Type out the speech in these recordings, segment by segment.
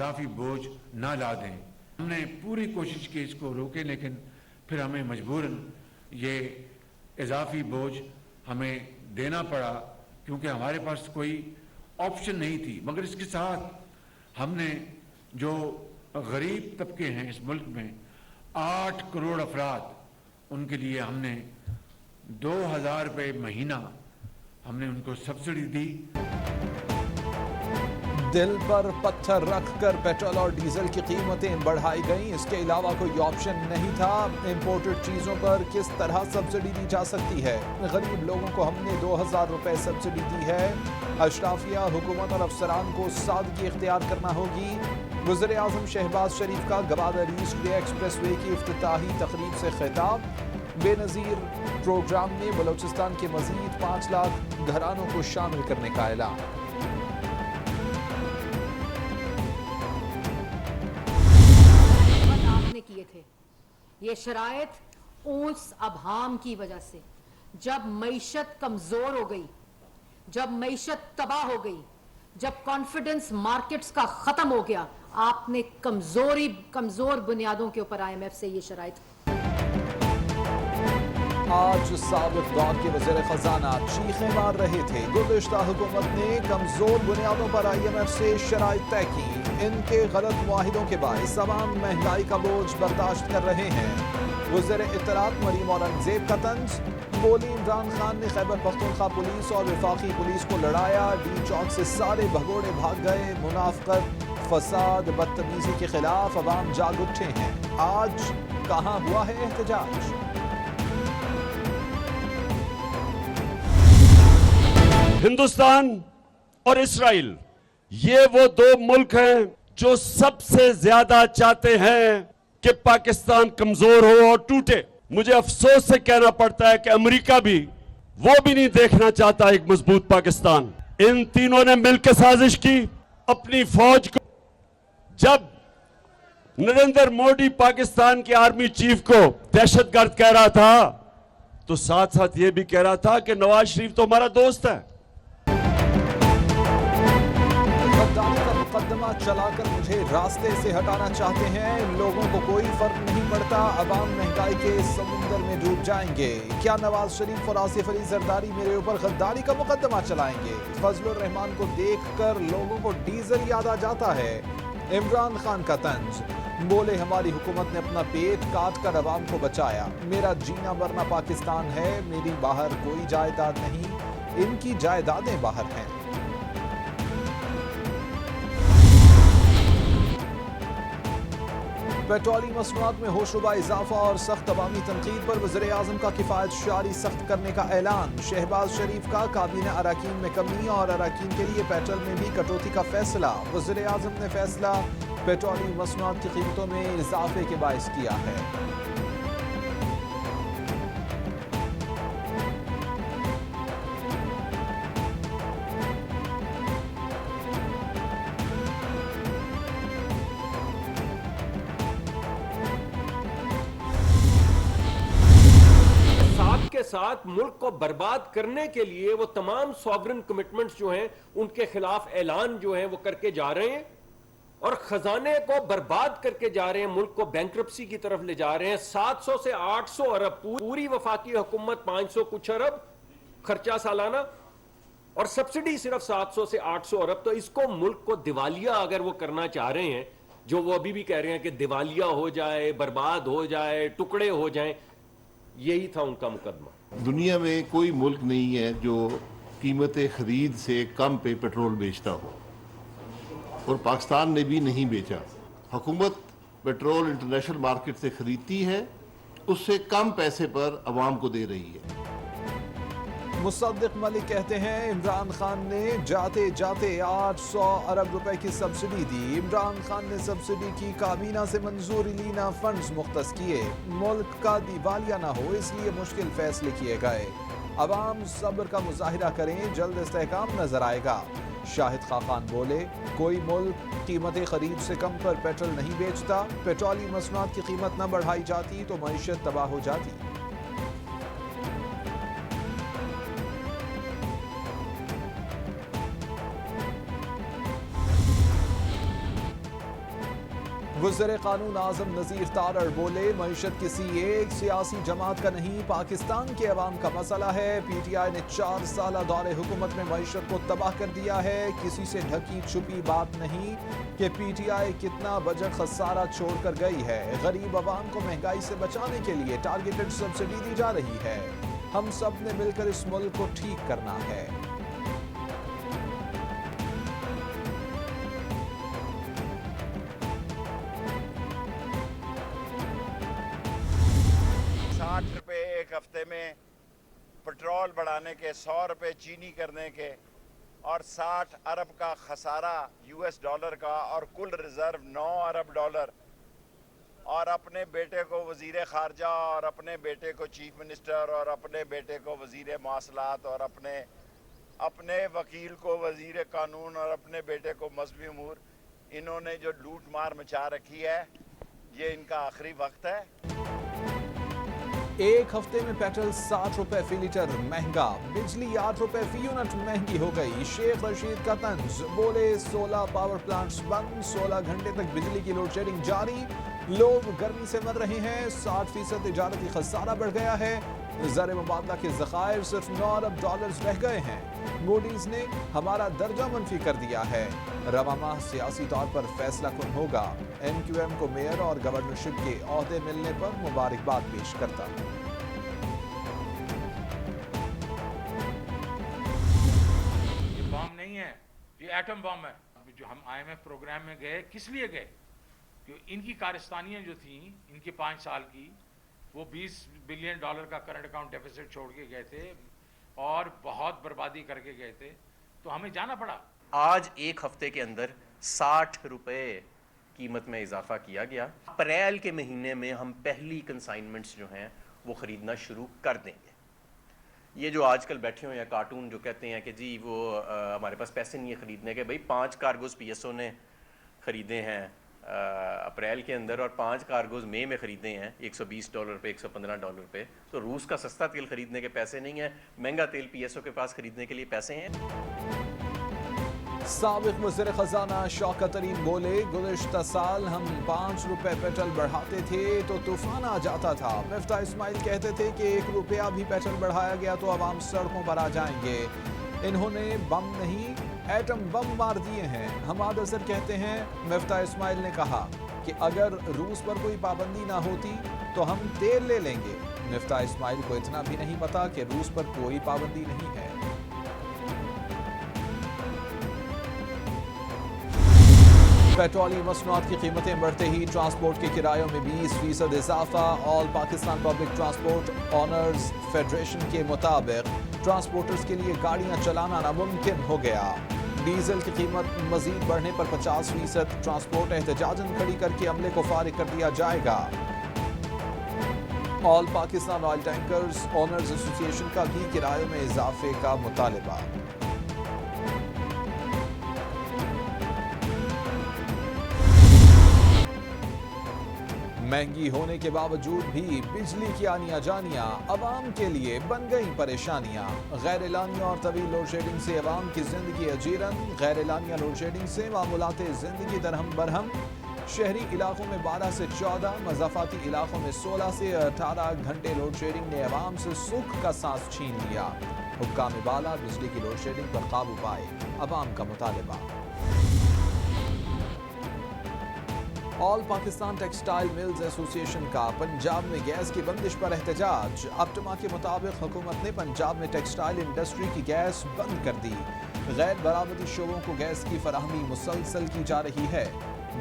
اضافی بوجھ نہ لا دیں. ہم نے پوری کوشش کی اس کو روکیں، لیکن پھر ہمیں مجبوراً یہ اضافی بوجھ ہمیں دینا پڑا کیونکہ ہمارے پاس کوئی آپشن نہیں تھی. مگر اس کے ساتھ ہم نے جو غریب طبقے ہیں اس ملک میں 8 کروڑ افراد، ان کے لیے ہم نے 2000 روپے مہینہ ہم نے ان کو سبسڈی دی. دل پر پتھر رکھ کر پیٹرول اور ڈیزل کی قیمتیں بڑھائی گئیں. اس کے علاوہ کوئی آپشن نہیں تھا. امپورٹڈ چیزوں پر کس طرح سبسڈی دی جا سکتی ہے؟ غریب لوگوں کو ہم نے 2000 روپے سبسڈی دی ہے. اشرافیہ، حکومت اور افسران کو سادگی اختیار کرنا ہوگی. وزیر اعظم شہباز شریف کا گوادر ایسٹ وے ایکسپریس وے کی افتتاحی تقریب سے خطاب. بے نظیر پروگرام میں بلوچستان کے مزید 5 لاکھ گھرانوں کو شامل کرنے کا اعلان. کیے تھے یہ شرائط اونس ابہام کی وجہ سے، جب معیشت کمزور ہو گئی، جب معیشت تباہ ہو گئی، جب کانفیڈنس مارکیٹس کا ختم ہو گیا، آپ نے کمزور بنیادوں کے اوپر IMF سے یہ شرائط. آج سابق دور کے وزیر خزانہ چیخیں مار رہے تھے. گزشتہ حکومت نے کمزور بنیادوں پر IMF سے شرائط طے کی. ان کے غلط معاہدوں کے باعث عوام مہنگائی کا بوجھ برداشت کر رہے ہیں. وزیر اطلاعات مریم اورنگزیب کا طنز. بولی عمران خان نے خیبر پختونخوا پولیس اور وفاقی پولیس کو لڑایا. ڈی چوک سے سارے بھگوڑے بھاگ گئے. منافقت، فساد، بدتمیزی کے خلاف عوام جاگ اٹھے ہیں. آج کہاں ہوا ہے احتجاج؟ ہندوستان اور اسرائیل یہ وہ 2 ملک ہیں جو سب سے زیادہ چاہتے ہیں کہ پاکستان کمزور ہو اور ٹوٹے. مجھے افسوس سے کہنا پڑتا ہے کہ امریکہ بھی وہ بھی نہیں دیکھنا چاہتا ایک مضبوط پاکستان. ان تینوں نے مل کے سازش کی اپنی فوج کو. جب نریندر موڈی پاکستان کے آرمی چیف کو دہشت گرد کہہ رہا تھا تو ساتھ ساتھ یہ بھی کہہ رہا تھا کہ نواز شریف تو ہمارا دوست ہے. غداری کا مقدمہ چلا کر مجھے راستے سے ہٹانا چاہتے ہیں. لوگوں کو کوئی فرق نہیں پڑتا. عوام مہنگائی کے سمندر میں ڈوب جائیں گے. کیا نواز شریف اور آصف علی زرداری میرے اوپر غداری کا مقدمہ چلائیں گے؟ فضل الرحمان کو دیکھ کر لوگوں کو ڈیزل یاد آ جاتا ہے. عمران خان کا طنز. بولے ہماری حکومت نے اپنا پیٹ کاٹ کر عوام کو بچایا. میرا جینا مرنا پاکستان ہے. میری باہر کوئی جائیداد نہیں. ان کی جائیدادیں باہر ہیں. پیٹرولی مصنوعات میں ہوشربا اضافہ اور سخت عوامی تنقید پر وزیر اعظم کا کفایت شعاری سخت کرنے کا اعلان. شہباز شریف کا کابینہ اراکین میں کمی اور اراکین کے لیے پیٹرول میں بھی کٹوتی کا فیصلہ. وزیر اعظم نے فیصلہ پیٹرولی مصنوعات کی قیمتوں میں اضافے کے باعث کیا ہے. ساتھ ملک کو برباد کرنے کے لیے وہ تمام سوورن کمٹمنٹس جو ہیں ان کے خلاف اعلان جو ہیں وہ کر کے جا رہے ہیں اور خزانے کو برباد کر کے جا رہے ہیں. ملک کو بینکرپسی کی طرف لے جا رہے ہیں. 700 سے 800 ارب پوری وفاقی حکومت 500 کچھ ارب خرچہ سالانہ اور سبسڈی صرف 700 سے 800 ارب. تو اس کو ملک کو دیوالیہ اگر وہ کرنا چاہ رہے ہیں، جو وہ ابھی بھی کہہ رہے ہیں کہ دیوالیہ ہو جائے، برباد ہو جائے، ٹکڑے ہو جائیں، یہی تھا ان کا مقدمہ. دنیا میں کوئی ملک نہیں ہے جو قیمت خرید سے کم پہ پیٹرول بیچتا ہو، اور پاکستان نے بھی نہیں بیچا. حکومت پیٹرول انٹرنیشنل مارکیٹ سے خریدتی ہے، اس سے کم پیسے پر عوام کو دے رہی ہے. مصدق ملک کہتے ہیں عمران خان نے جاتے جاتے 800 ارب روپے کی سبسڈی دی. عمران خان نے سبسڈی کی کابینہ سے منظوری لینا فنڈز مختص کیے. ملک کا دیوالیہ نہ ہو اس لیے مشکل فیصلے کیے گئے. عوام صبر کا مظاہرہ کریں، جلد استحکام نظر آئے گا. شاہد خاقان بولے کوئی ملک قیمت خرید سے کم پر پیٹرول نہیں بیچتا. پیٹرولی مصنوعات کی قیمت نہ بڑھائی جاتی تو معیشت تباہ ہو جاتی. वज़ीर कानून आज़म नज़ीर तारड़ बोले, मईशत किसी एक सियासी जमात का नहीं, पाकिस्तान के अवाम का मसला है। PTI ने 4 साल दौरे हुकूमत में मईशत को तबाह कर दिया है। किसी से ढकी छुपी बात नहीं कि PTI कितना बजट खसारा छोड़कर गई है। गरीब अवाम को महंगाई से बचाने के लिए टारगेटेड सब्सिडी दी जा रही है। हम सब ने मिलकर इस मुल्क को ठीक करना है। ₹60 एक हफ्ते में पेट्रोल बढ़ाने के, ₹100 चीनी करने के और 60 अरब का खसारा US डॉलर का और कुल रिजर्व $9 अरब और अपने बेटे को वजीर खारजा और अपने बेटे को चीफ मिनिस्टर और अपने बेटे को वजीर मवासलात और अपने वकील को वजीर कानून और अपने बेटे को मजहबी अमूर, इन्होंने जो लूट मार मचा रखी है, ये इनका आखिरी वक्त है। एक हफ्ते में पेट्रोल ₹60 फी लीटर महंगा, बिजली ₹8 फी यूनिट महंगी हो गई। शेख रशीद का तंज, बोले 16 पावर प्लांट्स बंद, 16 घंटे तक बिजली की लोड शेडिंग जारी, लोग गर्मी से मर रहे हैं। 60% तिजारती खसारा बढ़ गया है। ज़र मुबादला के ज़खायर सिर्फ $9 अरब रह गए हैं। मूडीज ने हमारा दर्जा मनफी कर दिया है। रवा माह सियासी तौर पर फैसला कुन होगा। MQM को मेयर और गवर्नरशिप के ओहदे मिलने पर मुबारकबाद पेश करता हूँ। ये बम नहीं है, ये एटम बम है। जो हम IMF प्रोग्राम में गए, किस लिए गए? कि इनकी कारस्तानियाँ जो थी इनके 5 साल की, वो $20 बिलियन का करंट अकाउंट डेफिसिट छोड़ के गए थे और बहुत बर्बादी करके गए थे, तो हमें जाना पड़ा। आज एक हफ्ते के अंदर ₹60 कीमत में इजाफा किया गया। अप्रैल के महीने में हम पहली कंसाइनमेंट्स जो हैं वो ख़रीदना शुरू कर देंगे। ये जो आजकल बैठे हुए हैं कार्टून जो कहते हैं कि जी वो हमारे पास पैसे नहीं है ख़रीदने के, भाई 5 कार्गोज PSO ने ख़रीदे हैं अप्रैल के अंदर और 5 कार्गोज मई में ख़रीदे हैं $120 पे, $115 पे। तो रूस का सस्ता तेल ख़रीदने के पैसे नहीं है, महंगा तेल PSO के पास ख़रीदने के लिए पैसे हैं। साबिक़ वज़ीर ख़ज़ाना शौकत तरीन बोले, गुज़िश्ता साल हम ₹5 पेट्रोल बढ़ाते थे तो तूफान आ जाता था। मिफ्ता इस्माइल कहते थे कि ₹1 भी पेट्रोल बढ़ाया गया तो आवाम सड़कों पर आ जाएंगे। इन्होंने बम नहीं एटम बम मार दिए हैं। हमाद असर कहते हैं, मिफ्ता इस्माइल ने कहा कि अगर रूस पर कोई पाबंदी ना होती तो हम तेल ले लेंगे। मिफ्ता इस्माइल को इतना भी नहीं पता कि रूस पर कोई पाबंदी नहीं है। पेट्रोलियम मसनूआत की कीमतें बढ़ते ही ट्रांसपोर्ट के किरायों में 20% इजाफा। All Pakistan public transport honours federation के मुताबिक ट्रांसपोर्टर्स के लिए गाड़ियां चलाना नामुमकिन हो गया। डीजल की कीमत मजीद बढ़ने पर 50% ट्रांसपोर्ट एहतजाजन खड़ी करके अमले को फारिग कर दिया जाएगा। All Pakistan oil tankers owners association का भी किरायों में इजाफे का मुतालबा। महंगी होने के बावजूद भी बिजली की आनिया जानियां अवाम के लिए बन गई परेशानियां। गैर एलानिया और तवील लोड शेडिंग से अवाम की जिंदगी अजीरन। गैर एलानिया लोड शेडिंग से मामूलाते जिंदगी दरहम बरहम। शहरी इलाकों में 12 से 14, मज़ाफ़ाती इलाकों में 16 से 18 घंटे लोड शेडिंग ने अवाम से सुख का सांस छीन लिया। हुक्काम बाला बिजली की लोड शेडिंग पर काबू पाए, अवाम का मुतालबा। All Pakistan textile mills association का पंजाब में गैस की बंदिश पर एहतजाज। अपटमा के मुताबिक हुकूमत ने पंजाब में टेक्सटाइल इंडस्ट्री की गैस बंद कर दी। गैर बरामदी शोबों को गैस की फराहमी मुसलसल की जा रही है।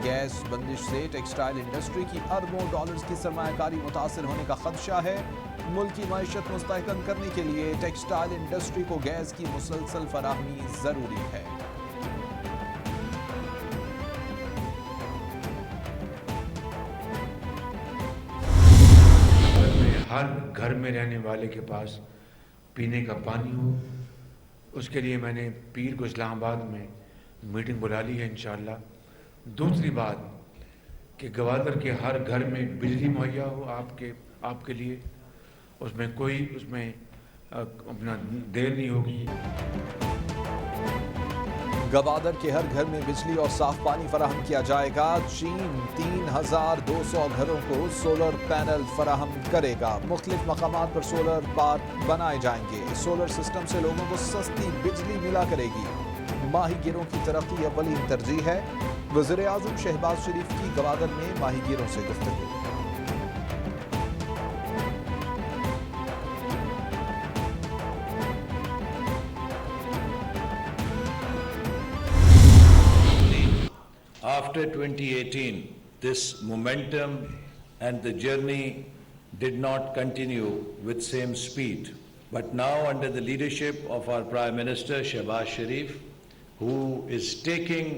गैस बंदिश से टेक्सटाइल इंडस्ट्री की अरबों डॉलर्स की सरमायाकारी मुतासर होने का खदशा है। मुल्क की मईशत मुस्तहकम करने के लिए टेक्सटाइल इंडस्ट्री को गैस की मुसलसल फराहमी जरूरी है। हर घर में रहने वाले के पास पीने का पानी हो, उसके लिए मैंने पीर को इस्लामाबाद में मीटिंग बुला ली है इंशाअल्लाह। दूसरी बात कि गवादर के हर घर में बिजली मुहैया हो आपके लिए, उसमें कोई अपना देर नहीं होगी। गवादर के हर घर में बिजली और साफ पानी फराहम किया जाएगा। चीन 3200 घरों को सोलर पैनल फराहम करेगा। मुख्तलिफ मकामात पर सोलर पार्क बनाए जाएंगे। सोलर सिस्टम से लोगों को सस्ती बिजली मिला करेगी। माहीगीरों की तरक्की अव्वलीन तरजीह है। वज़ीर-ए-आज़म शहबाज शरीफ की गवादर में माहीगीरों से गुफ्तगू। After 2018, this momentum and the journey did not continue with same speed. But now, under the leadership of our Prime Minister Shehbaz Sharif, who is taking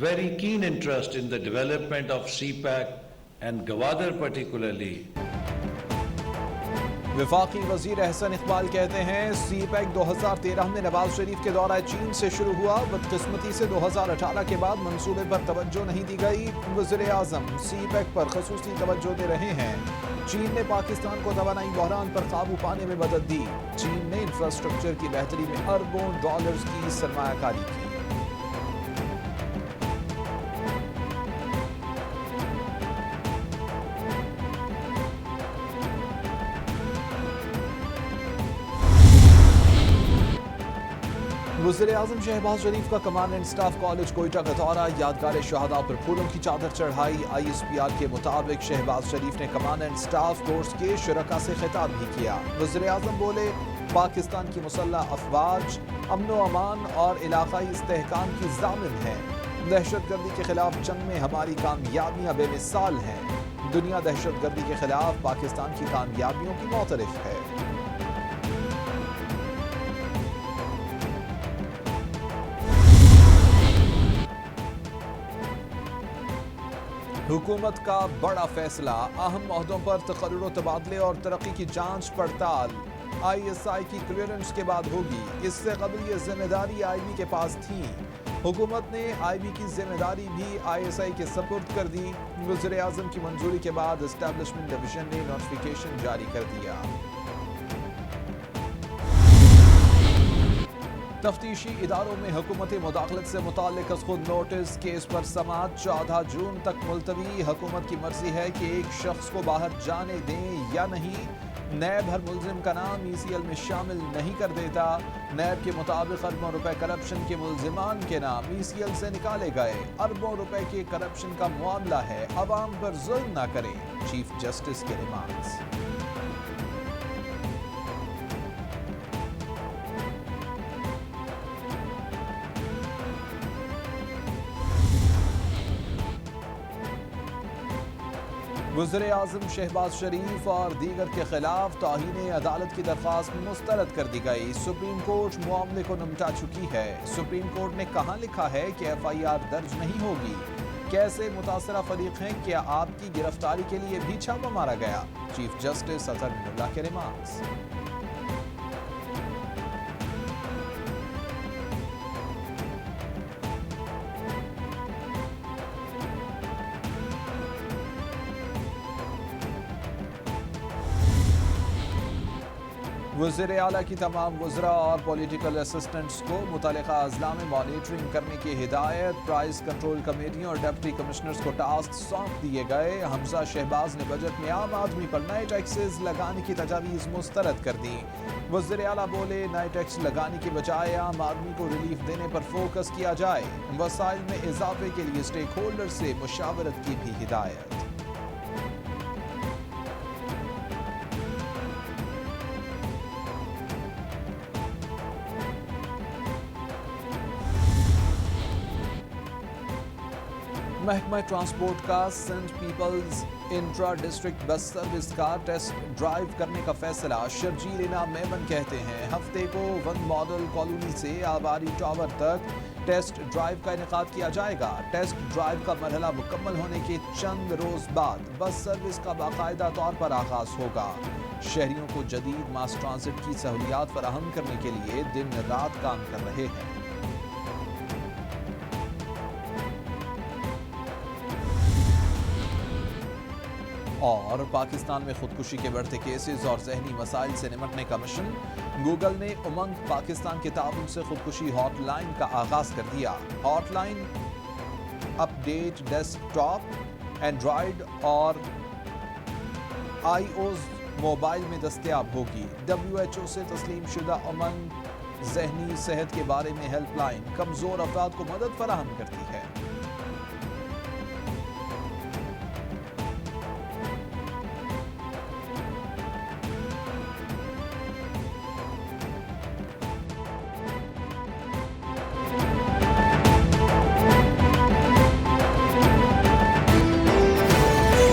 very keen interest in the development of CPAC and Gwadar particularly, वफाकी वजीर एहसन इकबाल कहते हैं CPAC 2013 में नवाज शरीफ के दौरा चीन से शुरू हुआ। बदकिस्मती से 2018 के बाद मंसूबे पर तवज्जो नहीं दी गई। वज़ीर-ए-आज़म CPAC पर खसूसी तवज्जो दे रहे हैं। चीन ने पाकिस्तान को तवानाई बहरान पर काबू पाने में मदद दी। चीन ने इंफ्रास्ट्रक्चर की बेहतरी में अरबों डॉलर्स की सरमायाकारी की। वज़ीर-ए-आज़म शहबाज शरीफ का command and staff college Quetta का दौरा। यादगार शहादा पर फूलों की चादर चढ़ाई। ISPR के मुताबिक शहबाज शरीफ ने कमांड एंड स्टाफ कोर्स के शुरका से खिताब भी किया। वज़ीर-ए-आज़म बोले, पाकिस्तान की मुसल्लह अफवाज अमन व अमान और इलाकाई इस्तेहकाम की ज़ामिन है। दहशतगर्दी के खिलाफ जंग में हमारी कामयाबियां बेमिसाल हैं। दुनिया दहशतगर्दी के खिलाफ पाकिस्तान की कामयाबियों की मोतरफ है। हुकूमत का बड़ा फैसला, अहम ओहदों पर तकर्रुर तबादले और तरक्की की जांच पड़ताल ISI की क्लियरेंस के बाद होगी। इससे कबल ये जिम्मेदारी IB के पास थी। हुकूमत ने IB की जिम्मेदारी भी ISI के सपुर्द कर दी। वज़ीर-ए-आज़म की मंजूरी के बाद एस्टैब्लिशमेंट डिवीजन ने नोटिफिकेशन जारी कर दिया। तफ्तीशी इदारों में हुकूमती मुदाखलत से मुताल्लिक खुद नोटिस। केस पर समाअत 14 जून तक मुलतवी। हुकूमत की मर्जी है कि एक शख्स को बाहर जाने दें या नहीं। नैब हर मुलजिम का नाम ECL में शामिल नहीं कर देता। नैब के मुताबिक अरबों रुपए करप्शन के मुलजिमान के नाम ECL से निकाले गए। अरबों रुपए के करप्शन का मामला है, अवाम पर जुल्म ना करें, चीफ जस्टिस के रिमार्क्स। वज़ीर-ए-आज़म शहबाज शरीफ और दीगर के खिलाफ तौहीन अदालत की दरख्वास्त मुस्तरद कर दी गई। सुप्रीम कोर्ट मामले को निपटा चुकी है। सुप्रीम कोर्ट ने कहाँ लिखा है कि FIR दर्ज नहीं होगी? कैसे मुतासरा फरीक हैं? क्या आपकी गिरफ्तारी के लिए भी छापा मारा गया? चीफ जस्टिस अतहर मिनुल्लाह के रिमार्क्स। वज़ीर आला की तमाम वज़रा और पॉलिटिकल असिस्टेंट्स को मुतल्लिका अज़ला में मॉनिटरिंग करने की हिदायत। प्राइस कंट्रोल कमेटियों और डिप्टी कमिश्नर्स को टास्क सौंप दिए गए। हमजा शहबाज ने बजट में आम आदमी पर नए टैक्सेस लगाने की तजावीज़ मुस्तरद कर दी। वज़ीर आला बोले, नए टैक्स लगाने की बजाय आम आदमी को रिलीफ देने पर फोकस किया जाए। वसाइल में इजाफे के लिए स्टेक होल्डर से मुशावरत की भी हिदायत। महकमा ट्रांसपोर्ट का saint people's intra district bus service का टेस्ट ड्राइव करने का फैसला। शर्जील इनाम मेमन कहते हैं, हफ्ते को वन मॉडल कॉलोनी से आबारी टावर तक टेस्ट ड्राइव का इनेकाद किया जाएगा। टेस्ट ड्राइव का मरहला मुकम्मल होने के चंद रोज बाद बस सर्विस का बाकायदा तौर पर आगाज होगा। शहरियों को जदीद मास ट्रांसिट की सहूलियात फराहम करने के लिए दिन रात काम कर रहे हैं। اور پاکستان میں خودکشی کے بڑھتے کیسز اور ذہنی مسائل سے نمٹنے کا مشن، گوگل نے امنگ پاکستان کے تعاون سے خودکشی ہاٹ لائن کا آغاز کر دیا۔ Hotline update desktop, Android اور آئی اوز موبائل میں دستیاب ہوگی۔ WHO سے تسلیم شدہ امنگ ذہنی صحت کے بارے میں ہیلپ لائن کمزور افراد کو مدد فراہم کرتی ہے۔